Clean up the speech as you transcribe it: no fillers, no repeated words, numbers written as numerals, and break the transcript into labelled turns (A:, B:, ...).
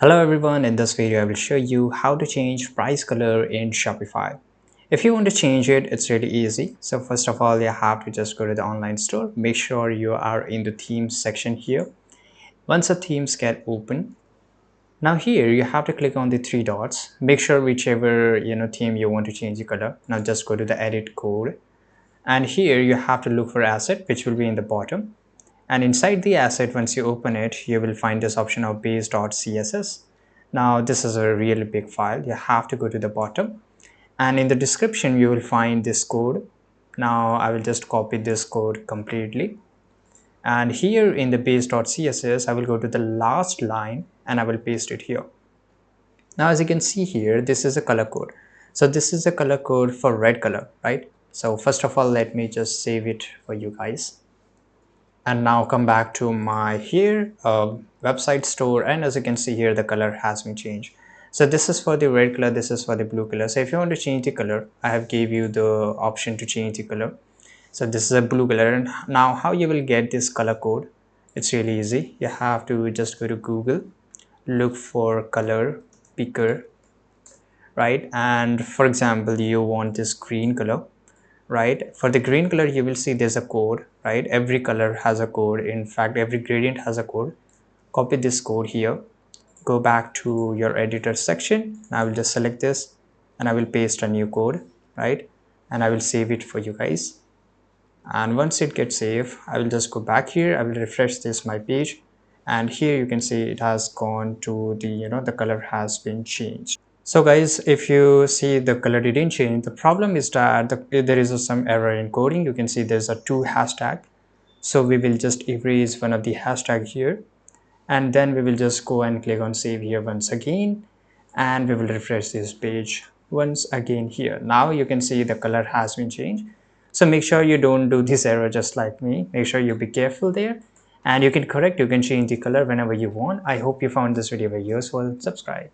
A: Hello everyone, in this video I will show you how to change price color in Shopify. If you want to change it, it's really easy. So first of all, you have to just go to the online store. Make sure you are in the themes section here. Once the themes get open, now here you have to click on the three dots. Make sure whichever theme you want to change the color. Now just go to the edit code. And here you have to look for asset, which will be in the bottom. And inside the asset, once you open it, you will find this option of base.css. Now this is a really big file. You have to go to the bottom, and in the description you will find this code. Now I will just copy this code completely, and here in the base.css I will go to the last line and I will paste it here. Now as you can see here, this is a color code. So this is a color code for red color, right? So first of all, let me just save it for you guys. And now come back to my here website store, and as you can see here, the color has been changed. So this is for the red color, this is for the blue color. So if you want to change the color, I have gave you the option to change the color. So this is a blue color. And now how you will get this color code, it's really easy. You have to just go to Google, look for color picker, right? And for example, you want this green color, right? For the green color, you will see there's a code, right? Every color has a code. In fact, every gradient has a code. Copy this code here, go back to your editor section. I will just select this and I will paste a new code, right? And I will save it for you guys. And once it gets saved, I will just go back here. I will refresh this my page, and here you can see it has gone to the color has been changed. So guys, if you see the color didn't change, the problem is that there is some error in coding. You can see there's a two hashtag. So we will just erase one of the hashtag here, and then we will just go and click on save here once again, and we will refresh this page once again here. Now you can see the color has been changed. So make sure you don't do this error just like me. Make sure you be careful there, and you can change the color whenever you want. I hope you found this video very useful. Subscribe.